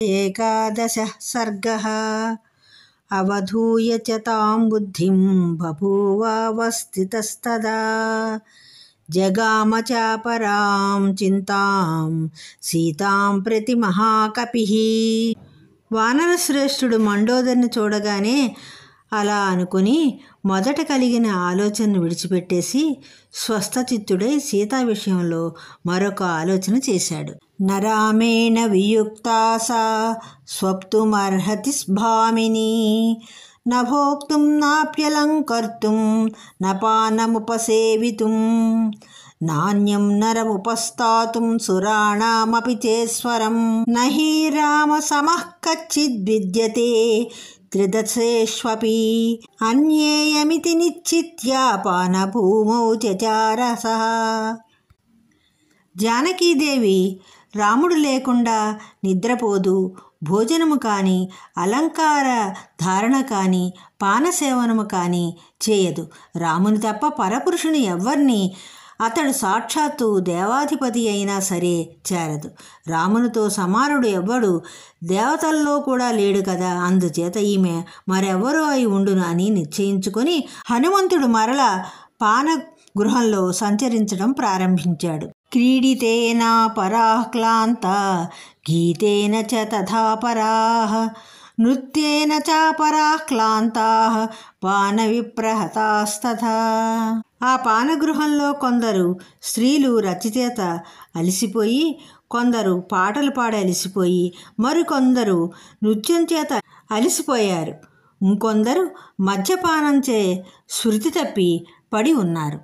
एकादशः सर्गः। अवधूय च तां बुद्धिं बभूवावस्थितस्तदा जगाम चापरां चिन्तां సీతాం ప్రతి మహాకపిః. వానరశ్రేష్ఠుడు మండోదరిని చూడగానే అలా అనుకుని మొదట కలిగిన ఆలోచనను విడిచిపెట్టేసి స్వస్థచిత్తుడై సీతా విషయంలో మరొక ఆలోచన చేశాడు. నరామేణ వియుక్తా సా స్వప్తుమర్హతి భామిని నభోక్తుం నాప్యలంకర్తుం నపానముపసేవితుం నాణ్యం నరముపస్థాతుం సురాణామపి చేస్వరం నహి రామ సమః కచ్చిద్ విద్యతే త్రిదశేష్వపి అన్యేయమితి నిశ్చిత్యాపానభూమౌ చచార సః. జానకీదేవి రాముడు లేకుండా నిద్రపోదు, భోజనము కానీ, అలంకార ధారణ కానీ, పానసేవనము కానీ చేయదు. రాముని తప్ప పరపురుషుని ఎవ్వరిని అతడు సాక్షాత్తు దేవాధిపతి అయినా సరే చేరదు. రామునితో సమానుడు ఎవ్వడు దేవతల్లో కూడా లేడు కదా, అందుచేత ఈమె మరెవ్వరూ అయి ఉండును అని నిశ్చయించుకొని హనుమంతుడు మరల పాన గృహంలో సంచరించడం ప్రారంభించాడు. క్రీడితేన పరాః క్లాంతా గీతేన చ తథా పరాః నృత్యేన చ పరాః క్లాంతాః పాన విప్రహతాస్తథా. ఆ పానగృహంలో కొందరు స్త్రీలు రచయిత అలసిపోయి, కొందరు పాటలు పాడి అలసిపోయి, మరికొందరు నృత్యం చేత అలసిపోయారు, ఇంకొందరు మద్యపానంచే శృతి తప్పి పడి ఉన్నారు.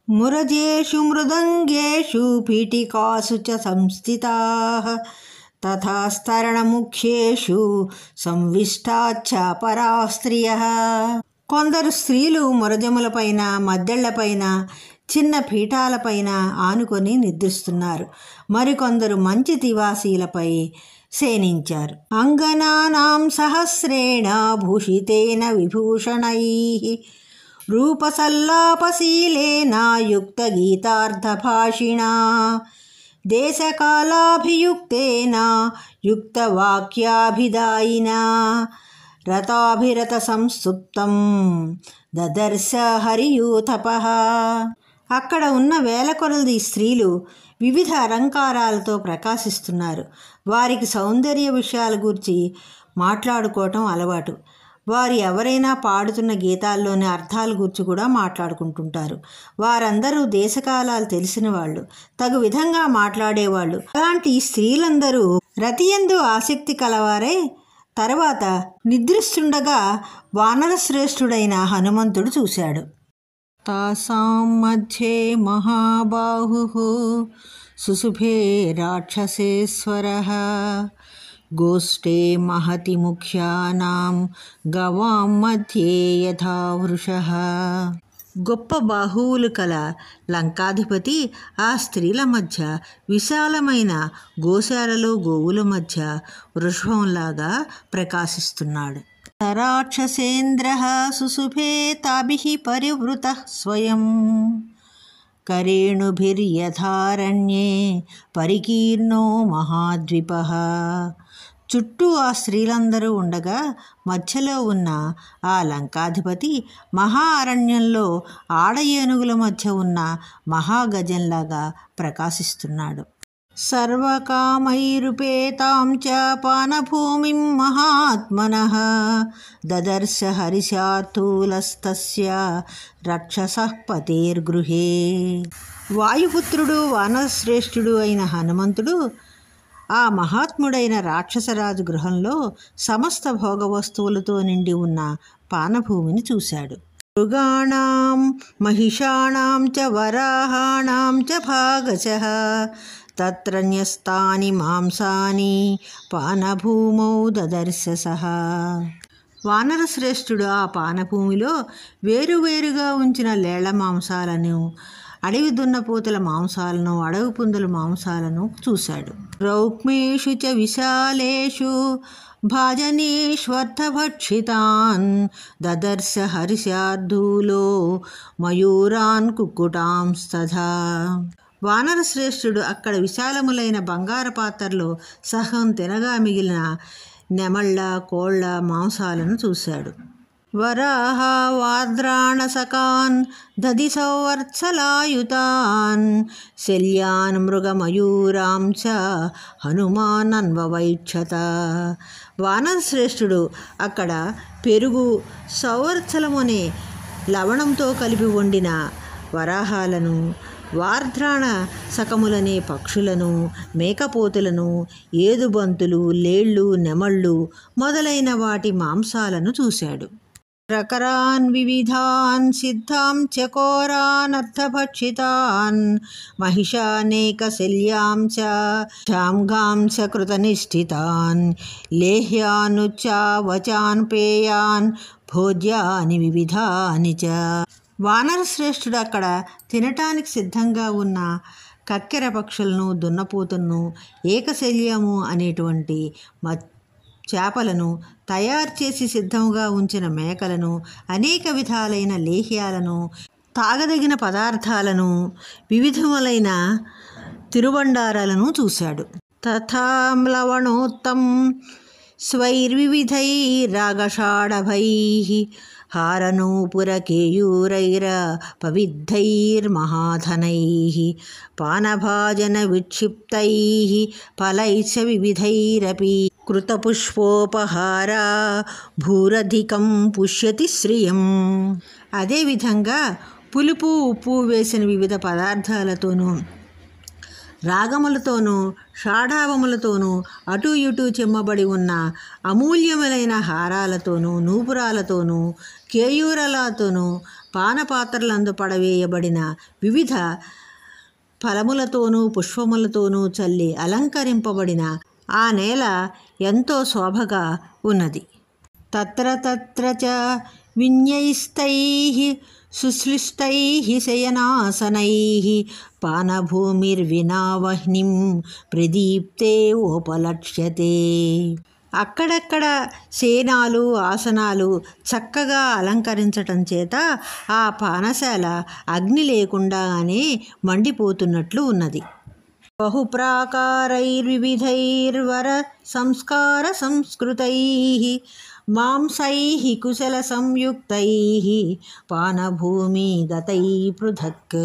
మురజేషు మృదంగేషు పీఠికాసు చ సంస్థితాః తథా స్తరణముఖ్యేషు సంవిష్టాచ్చ పరాః స్త్రియః. కొందరు స్త్రీలు మురజములపైన, మద్దెళ్లపైన, చిన్న పీఠాలపైన ఆనుకొని నిద్రిస్తున్నారు. మరికొందరు మంచి తివాసీలపై శయనించారు. అంగనానాం సహస్రేణ భూషితేన విభూషణైః రూపసల్లాపశీలేన యుక్త గీతార్థభాషిణా దేశకాలాభియుక్తేన యుక్తవాక్యాభిదాయినా రతాభిరత సంస్తుప్తం దదర్శ హరియూథపః. అక్కడ ఉన్న వేల కొలది స్త్రీలు వివిధ అలంకారాలతో ప్రకాశిస్తున్నారు. వారికి సౌందర్య విషయాల గురించి మాట్లాడుకోవటం అలవాటు. వారు ఎవరైనా పాడుతున్న గీతాల్లోని అర్థాల గురించి కూడా మాట్లాడుకుంటుంటారు. వారందరూ దేశకాలాలు తెలిసిన వాళ్ళు, తగు విధంగా మాట్లాడేవాళ్ళు. అలాంటి స్త్రీలందరూ రతియందు ఆసక్తి కలవారై తర్వాత నిద్రిస్తుండగా వానరశ్రేష్ఠుడైన హనుమంతుడు చూశాడు. తాసాం మధ్యే మహాబాహుః సుశుభే రాక్షసేశ్వరః గోష్ఠే మహతి ముఖ్యానాం గవాం మధ్యే యథా వృషః. గొప్ప బాహువులు కల లంకాధిపతి ఆ స్త్రీల మధ్య విశాలమైన గోశాలలో గోవుల మధ్య వృషభంలాగా ప్రకాశిస్తున్నాడు. రాక్షసేంద్రః సుశుభే తాభిః పరివృతః స్వయం కరేణుభిర్యథారణ్యే పరికీర్ణో మహాద్విపః. చుట్టూ ఆ స్త్రీలందరూ ఉండగా మధ్యలో ఉన్న ఆ లంకాధిపతి మహా అరణ్యంలో ఆడ ఏనుగుల మధ్య ఉన్న మహాగజంలాగా ప్రకాశిస్తున్నాడు. సర్వకామైరుపేతాం చ పానభూమిం మహాత్మనః దదర్శ హరిశార్దూలస్తస్య రక్షసః పతేర్గృహే. వాయుపుత్రుడు వానరశ్రేష్ఠుడు అయిన హనుమంతుడు ఆ మహాత్ముడైన రాక్షసరాజు గృహంలో సమస్త భోగ వస్తువులతో నిండి ఉన్న పానభూమిని చూశాడు. మృగాణాం మహిషాణాం చ వరాహాణాం చ భాగశః తత్ర న్యస్తాని మాంసాని పానభూమౌ దదర్శ సః. వానరశ్రేష్ఠుడు ఆ పానభూమిలో వేరువేరుగా ఉంచిన లేళ్ల మాంసాలను, అడవి దున్నపోతుల మాంసాలను, అడవి పుందుల మాంసాలను చూశాడు. రౌక్మేషు చ విశాలేషు భాజనేష్వర్థభక్షితాన్ దదర్శ హరిశార్దూలో మయూరాన్ కుక్కుటాంస్తథా. వానర శ్రేష్ఠుడు అక్కడ విశాలములైన బంగారు పాత్రలో సహం తినగా మిగిలిన నెమళ్ళ కోళ్ల మాంసాలను చూశాడు. వరాహ వాద్రాణసకాన్ దధి సౌవర్త్సలాయుతాన్ శల్యాన్ మృగమయూరాం చ హనుమానన్వవైక్షత. వానర శ్రేష్ఠుడు అక్కడ పెరుగు, సౌవర్త్సలమనే లవణంతో కలిపి వండిన వరాహాలను, వార్ధ్రాణ సకములనే పక్షులను, మేకపోతులను, ఏదుబంతులు, లేళ్ళు, నెమళ్ళు మొదలైన వాటి మాంసాలను చూశాడు. ప్రకరాన్ వివిధాన్ సిద్ధాం చకోరాన్ అర్థభక్షితాన్ మహిషానేక శల్యాం చ శాంగాం చ కృతనిష్ఠితాన్ లేహ్యానుచావచాన్ పేయాన్ భోజ్యాని వివిధాని చ. వానర శ్రేష్ఠుడు అక్కడ తినటానికి సిద్ధంగా ఉన్న కక్కెర పక్షులను, దున్నపోతులను, ఏకశల్యము అనేటువంటి చేపలను, తయారు చేసి సిద్ధంగా ఉంచిన మేకలను, అనేక విధాలైన లేహ్యాలను, తాగదగిన పదార్థాలను, వివిధములైన తిరుబండారాలను చూశాడు. తథామ్లవణోత్తం స్వైర్వివిధైరాగషాఢభైః హారనూపురకేయూరైరపవిద్ధైర్మహాధనైః పానభాజన విక్షిప్తైః ఫలైశ్చ వివిధైరపి కృతపుష్పోపహారా భూరధికం పుష్యతి శ్రియం. అదేవిధంగా పులుపు, ఉప్పు వేసిన వివిధ పదార్థాలతోనూ, రాగములతోనూ, షాఢావములతోనూ, అటూ ఇటూ చెమ్మబడి ఉన్న అమూల్యములైన హారాలతోనూ, నూపురాలతోనూ, కేయూరలతోనూ, పానపాత్రలందు పడవేయబడిన వివిధ ఫలములతోనూ, పుష్పములతోనూ చల్లి అలంకరింపబడిన ఆ నేల ఎంతో శోభగా ఉన్నది. తత్ర తత్ర చ విన్యైస్తైః సుశ్లిష్టైః శయనాసనైః పానభూమిర్వినా వహ్నిం ప్రదీప్తే ఉపలక్ష్యతే. అక్కడక్కడ శయనాలు, ఆసనాలు చక్కగా అలంకరించటం చేత ఆ పానశాల అగ్ని లేకుండానే మండిపోతున్నట్లు ఉన్నది. బహుప్రాకారైర్వివిధైర్వర సంస్కార సంస్కృతైః మాంసైః కుశల సంయుక్తైః పానభూమి గతై పృథక్.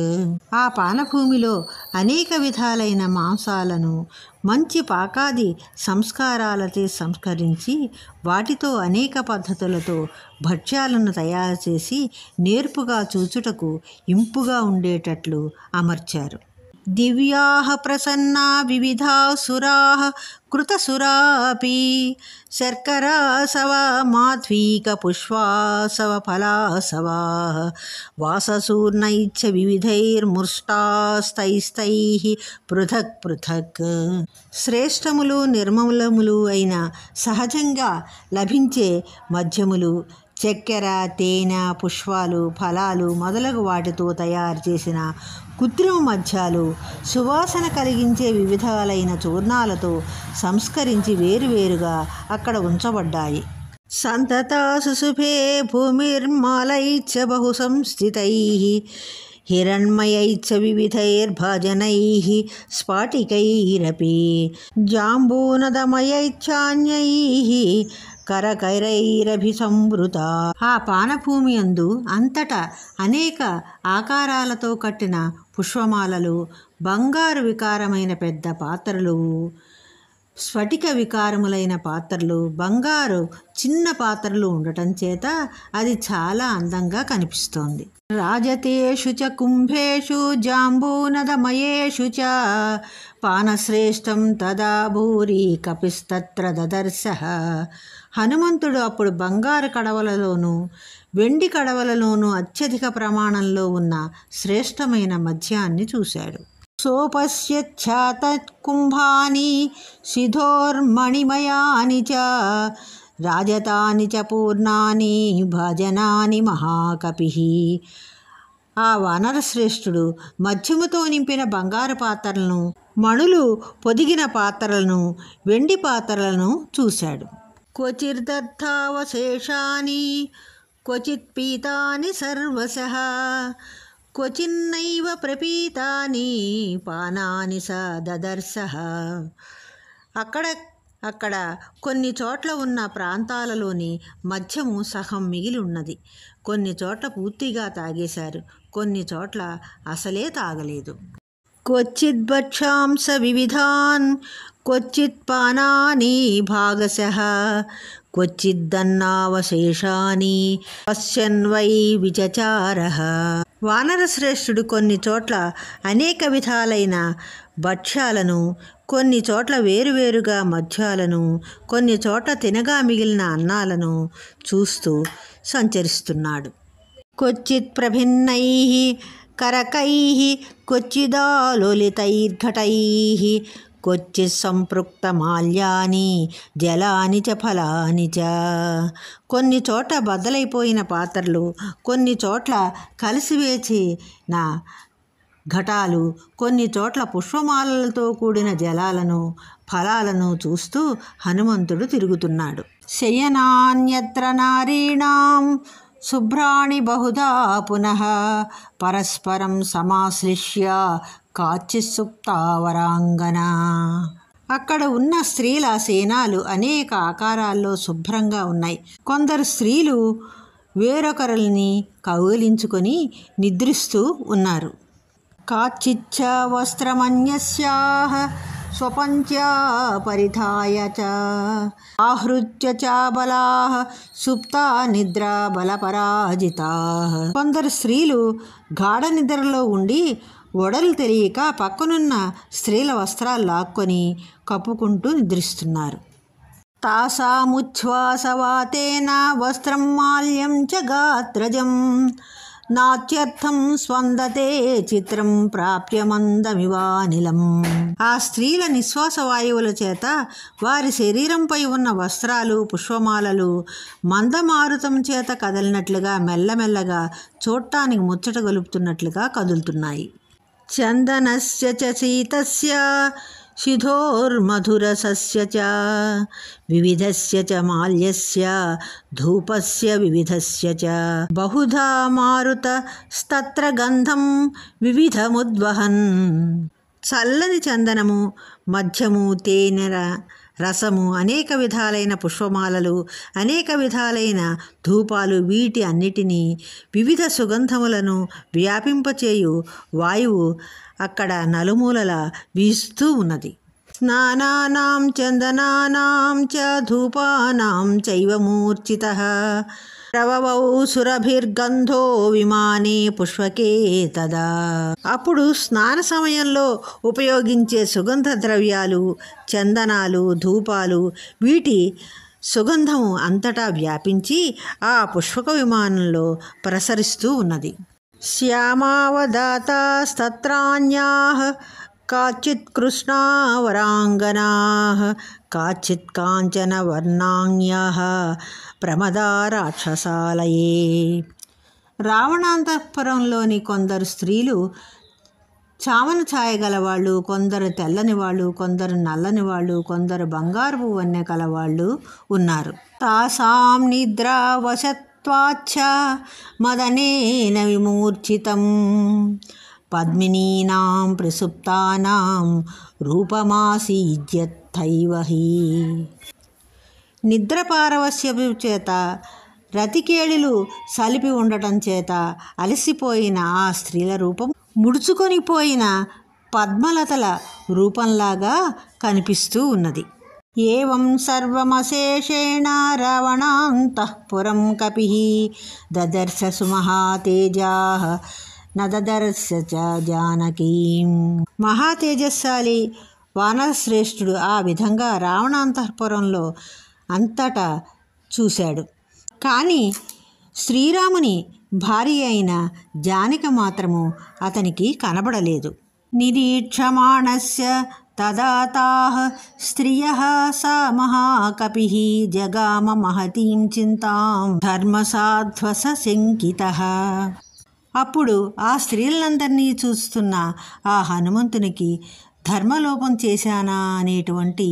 ఆ పానభూమిలో అనేక విధాలైన మాంసాలను మంచి పాకాది సంస్కారాలతో సంస్కరించి వాటితో అనేక పద్ధతులతో భక్ష్యాలను తయారు చేసి నేర్పుగా చూచుటకు ఇంపుగా ఉండేటట్లు అమర్చారు. దివ్యాః ప్రసన్నా వివిధాః సురాః కృతసురాపి శర్కరాసవ మాధ్వీక పుష్పాసవ ఫలాసవాః వాససూర్ణైశ్చ వివిధైర్ముష్టాస్తైస్తైః పృథక్ పృథక్. శ్రేష్టములు, నిర్మలములు అయిన సహజంగా లభించే మద్యములు, చక్కెర, తేనె, పుష్పాలు, ఫలాలు మొదలగు వాటితో తయారు చేసిన కృత్రిమ మద్యాలు, సువాసన కలిగించే వివిధాలైన చూర్ణాలతో సంస్కరించి వేరువేరుగా అక్కడ ఉంచబడ్డాయి. సంతతా సుశుభే భూమిర్మాలైశ్చ బహు సంస్థితైః హిరణ్మయైశ్చ వివిధైర్భాజనైః స్ఫాటికైరపి జాంబూనదమయైశ్చాన్యైః కరకైరైరభిసంవృత. ఆ పానభూమి యందు అంతటా అనేక ఆకారాలతో కట్టిన పుష్పమాలలు, బంగారు వికారమైన పెద్ద పాత్రలు, స్ఫటిక వికారములైన పాత్రలు, బంగారు చిన్న పాత్రలు ఉండటం చేత అది చాలా అందంగా కనిపిస్తోంది. రాజతేషు చ కుంభేషు జాంబూనదమయేషు చ పానశ్రేష్టం తదా భూరి కపిస్తత్ర దదర్శః. హనుమంతుడు అప్పుడు బంగారు కడవలలోనూ వెండి కడవలలోనూ అత్యధిక ప్రమాణంలో ఉన్న శ్రేష్టమైన మద్యాన్ని చూశాడు. సోపశ్యచ్ఛాత కుంభాని సిధోర్మణిమయాని చ రాజతాని చ పూర్ణాని భజనాని మహాకపిః. ఆ వానరశ్రేష్ఠుడు మద్యముతో నింపిన బంగారు పాత్రలను, మణులు పొదిగిన పాత్రలను, వెండి పాత్రలను చూశాడు. క్వచిర్దత్తావశేషాని క్వచిత్ పీతాని సర్వశః క్వచిన్నైవ ప్రపీతాని పానాని స దదర్శః. అక్కడ కొన్ని చోట్ల ఉన్న ప్రాంతాలలోని మద్యము సగం మిగిలి ఉన్నది. కొన్ని చోట్ల పూర్తిగా తాగేశారు, కొన్ని చోట్ల అసలే తాగలేదు. క్వచిద్ భక్షాంస వివిధాన్ క్వచిత్ పానాని భాగశః క్వచిద్దన్నావశేషాని పశ్యన్ వై విచచారః. వానరశ్రేష్ఠుడు కొన్ని చోట్ల అనేక విధాలైన భక్ష్యాలను, కొన్ని చోట్ల వేరువేరుగా మద్యాలను, కొన్ని చోట్ల తినగా మిగిలిన అన్నాలను చూస్తూ సంచరిస్తున్నాడు. క్వచిత్ ప్రభిన్నైః కరకైః క్వచిదాలోలితైర్ఘటైః క్వచిత్ సంపృక్తమాల్యాని జలాని చ ఫలాని చ. కొన్ని చోట్ల బద్దలైపోయిన పాత్రలు, కొన్ని చోట్ల కలిసివేసిన ఘటాలు, కొన్ని చోట్ల పుష్పమాలలతో కూడిన జలాలను, ఫలాలను చూస్తూ హనుమంతుడు తిరుగుతున్నాడు. శయనాన్యత్ర నారీణాం శుభ్రాణి బహుధా పునః పరస్పరం సమాశ్లిష్య కాచిత్ సుప్తావరాంగన. అక్కడ ఉన్న స్త్రీల సేనాలు అనేక ఆకారాల్లో శుభ్రంగా ఉన్నాయి. కొందరు స్త్రీలు వేరొకరిని కౌగిలించుకొని నిద్రిస్తూ ఉన్నారు. కాచిచ్చ వస్త్రమన్యస్యాః స్వపంచా పరిధాయ చ ఆహృత్య చ బలాః సుప్తా నిద్రా బలపరాజితాః. కొందరు స్త్రీలు గాఢ నిద్రలో ఉండి ఒడలు తెలియక పక్కనున్న స్త్రీల వస్త్రాలు లాక్కొని కప్పుకుంటూ నిద్రిస్తున్నారు. తాసాముచ్ఛ్వాసవాతేన వస్త్రం మాల్యం చ గాత్రజం నాత్యర్థం స్వందతే చిత్రం ప్రాప్య మందమివానిలం. ఆ స్త్రీల నిశ్వాస వాయువుల చేత వారి శరీరంపై ఉన్న వస్త్రాలు, పుష్పమాలలు మందమారుతం చేత కదిలినట్లుగా మెల్లమెల్లగా చూడటానికి ముచ్చట గొలుపుతున్నట్లుగా కదులుతున్నాయి. చందనస్య చ శీతస్య శిధోర్మధురసస్య చ వివిధస్య చ మాల్యస్య ధూపస్య వివిధస్య చ బహుధా మారుతస్తత్ర గంధం వివిధముద్వహన్. చల్లని చందనము, మద్యము, తేనె రసము, అనేక విధాలైన పుష్పమాలలు, అనేక విధాలైన ధూపాలు, వీటి అన్నిటినీ వివిధ సుగంధములను వ్యాపింపచేయు వాయువు అక్కడ నలుమూలల వీస్తూ ఉన్నది. స్నానానాం చందనానాం చ ధూపానాం చైవ మూర్ఛితః ప్రవవౌ సురభిర్గంధో విమానే పుష్పకే తదా. అప్పుడు స్నాన సమయంలో ఉపయోగించే సుగంధ ద్రవ్యాలు, చందనాలు, ధూపాలు, వీటి సుగంధము అంతటా వ్యాపించి ఆ పుష్పక విమానంలో ప్రసరిస్తూ ఉన్నది. శ్యామావదాతాస్తత్రాన్యాః కాచిత్ కృష్ణావరాంగనాః కాచిత్ కాంచన వర్ణాంగ్యాః ప్రమదా రాక్షసాలయే. రావణాంతఃపురంలోని కొందరు స్త్రీలు చామన ఛాయ గలవాళ్ళు, కొందరు తెల్లని వాళ్ళు, కొందరు నల్లని వాళ్ళు, కొందరు బంగారపు వన్నె కలవాళ్ళు ఉన్నారు. తాసాం నిద్రా వశత్వాచ్చ మదనేన విమూర్ఛితం పద్మినీనాం ప్రసుప్తానాం రూపమాసీజ్యత్తైవ హి. నిద్ర పారవస్యపు చేత, రతికేళిలు సలిపి ఉండటం చేత అలసిపోయిన ఆ స్త్రీల రూపం ముడుచుకొనిపోయిన పద్మలతల రూపంలాగా కనిపిస్తూ ఉన్నది. ఏవం సర్వమశేషేణ రావణాంతఃపురం కపిః దదర్శ సుమహాతేజాః నదదర్శ చ జానకీం. మహాతేజస్శాలి వానరశ్రేష్ఠుడు ఆ విధంగా రావణాంతఃపురంలో అంతటా చూశాడు. కానీ శ్రీరాముని భార్య అయిన జానకి మాత్రము అతనికి కనబడలేదు. నిరీక్షమాణస్య తదా తాః స్త్రియః స మహాకపిః జగామ మహతీం చింతాం ధర్మసాధ్వస శంకితః. అప్పుడు ఆ స్త్రీలందరినీ చూస్తున్న ఆ హనుమంతునికి ధర్మలోపం చేశానా అనేటువంటి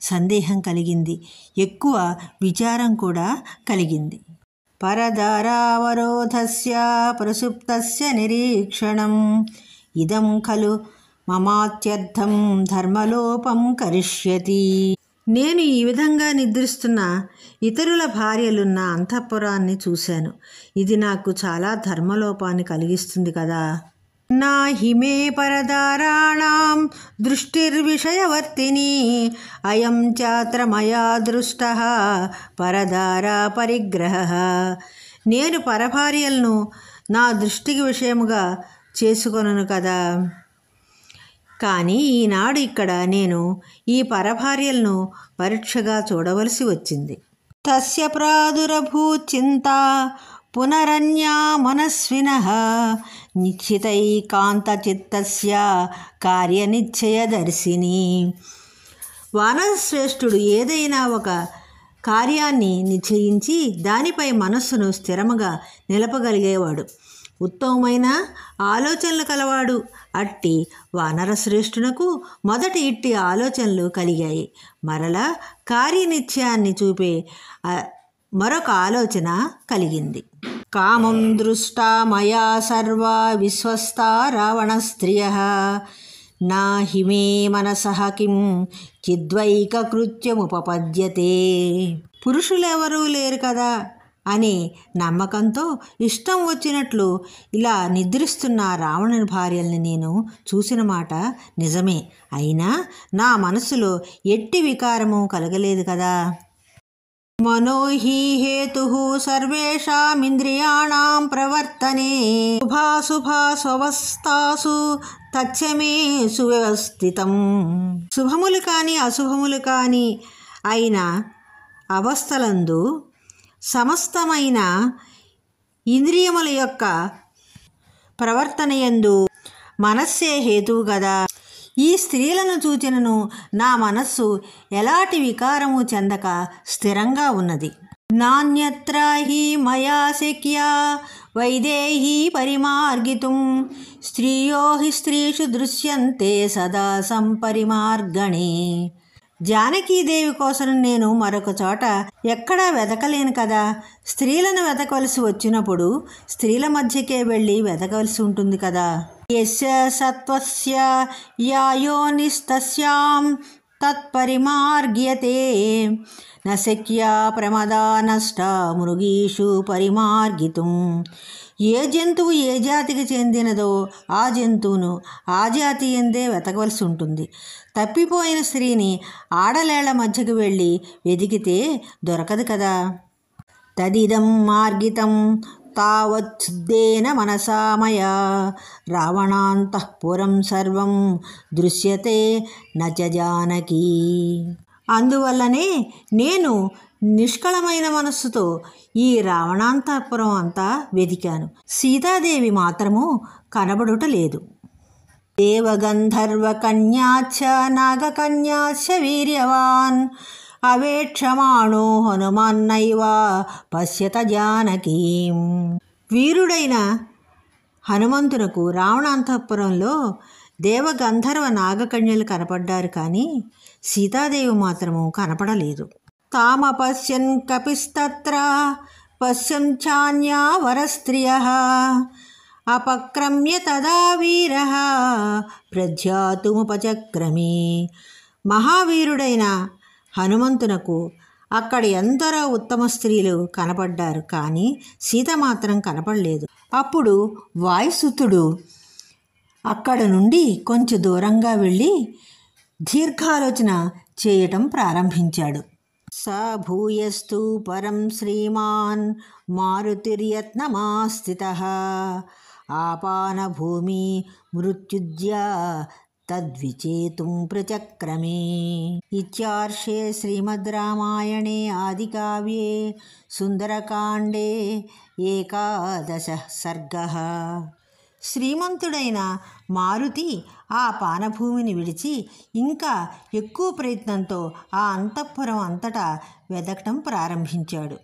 సందేహం కలిగింది. ఎక్కువ విచారం కూడా కలిగింది. పరదారావరోధస్య ప్రసుప్తస్య నిరీక్షణం ఇదం ఖలు మమాత్యర్థం ధర్మలోపం కరిష్యతి. నేను ఈ విధంగా నిద్రిస్తున్న ఇతరుల భార్యలున్న అంతఃపురాన్ని చూశాను. ఇది నాకు చాలా ధర్మలోపాన్ని కలిగిస్తుంది కదా. నా హిమే పరదారాణం దృష్టిర్విషయవర్తిని అయం చాత్ర మయా దృష్ట పరదారా పరిగ్రహ. నేను పరభార్యలను నా దృష్టికి విషయముగా చేసుకొనను కదా. కానీ ఈనాడు ఇక్కడ నేను ఈ పరభార్యలను పరీక్షగా చూడవలసి వచ్చింది. తస్య ప్రాదురభూచింతా పునరన్యా మనస్వినః నిశ్చితైకాంతచిత్తస్య కార్యనిశ్చయదర్శిని. వానరశ్రేష్ఠుడు ఏదైనా ఒక కార్యాన్ని నిశ్చయించి దానిపై మనస్సును స్థిరముగా నిలపగలిగేవాడు, ఉత్తమమైన ఆలోచనలు కలవాడు. అట్టి వానరశ్రేష్ఠునకు మొదట ఇట్టి ఆలోచనలు కలిగాయి. మరలా కార్యనిశ్చయాన్ని చూపే మరొక ఆలోచన కలిగింది. కామం దృష్టా మయా సర్వా విశ్వస్తా రావణ స్త్రియః నా హిమే మనసః కిం చిద్వైకకృత్యముపపద్యతే. పురుషులెవరూ లేరు కదా అనే నమ్మకంతో ఇష్టం వచ్చినట్లు ఇలా నిద్రిస్తున్న రావణుని భార్యల్ని నేను చూసిన మాట నిజమే. అయినా నా మనసులో ఎట్టి వికారము కలగలేదు కదా. మనోహి హేతు సర్వేషామింద్రియాణం ప్రవర్తనే శుభాశుభాస్వస్థాసు తచ్చమే సువ్యవస్థితం. శుభములు కాని అశుభములు కాని అయిన అవస్థలందు సమస్తమైన ఇంద్రియముల యొక్క ప్రవర్తనయందు మనస్సే హేతువు కదా. ఈ స్త్రీలను చూచినను నా మనస్సు ఎలాంటి వికారము చెందక స్థిరంగా ఉన్నది. నాణ్యత్ర హి మయా శక్య వైదేహీ పరిమార్గితుం స్త్రియో హి స్త్రీషు దృశ్యంతే సదా సంపరిమార్గణే. జానకీదేవి కోసం నేను మరొక చోట ఎక్కడా వెతకలేను కదా. స్త్రీలను వెతకవలసి వచ్చినప్పుడు స్త్రీల మధ్యకే వెళ్ళి వెతకవలసి ఉంటుంది కదా. యస్య సత్వస్య యాయోనిస్తస్యాం తత్పరిమార్గ్యతే న శక్య ప్రమదా నష్ట మృగీషు పరిమార్గితుం. ఏ జంతువు ఏ జాతికి చెందినదో ఆ జంతువును ఆ జాతి ఎందే వెతకవలసి ఉంటుంది. తప్పిపోయిన స్త్రీని ఆడలేళ్ల మధ్యకు వెళ్ళి వెతికితే దొరకదు కదా. తదిదం మార్గితం తావచ్చుద్దేన మనసామయా రావణాంతఃపురం సర్వం దృశ్యతే నచ జానకీ. అందువల్లనే నేను నిష్కళమైన మనస్సుతో ఈ రావణాంతఃపురం అంతా వెతికాను. సీతాదేవి మాత్రము కనబడుట లేదు. దేవగంధర్వకన్యాచ్చ నాగకన్యాచ్చ వీర్యవాన్ అవేక్షమాణో హనుమాన్నైవ పశ్యత జానకీం. వీరుడైన హనుమంతునకు రావణాంతఃపురంలో దేవగంధర్వ నాగకన్యలు కనపడ్డారు, కానీ సీతాదేవి మాత్రము కనపడలేదు. తామపశ్యన్ కపిస్తత్ర పశ్యంచాన్యా వరస్త్రియః అపక్రమ్య తదా వీరః ప్రధ్యాతుముపచక్రమే. మహావీరుడైన హనుమంతునకు అక్కడ ఎందరో ఉత్తమ స్త్రీలు కనపడ్డారు, కానీ సీత మాత్రం కనపడలేదు. అప్పుడు వాయుసుతుడు అక్కడ నుండి కొంచెం దూరంగా వెళ్ళి దీర్ఘాలోచన చేయటం ప్రారంభించాడు. స భూయస్తు పరం శ్రీమాన్ మారుతిర్యత్నమాస్థితః ఆపాన భూమి మృత్యుజ్యా తద్విచేతుం ప్రచక్రమే. ఇత్యార్షే శ్రీమద్ రామాయణే ఆదికావ్యే సుందరకాండే 11 సర్గః. శ్రీమంతుడైన మారుతి ఆ పానభూమిని విడిచి ఇంకా ఎక్కువ ప్రయత్నంతో ఆ అంతఃపురం అంతటా వెదకటం ప్రారంభించాడు.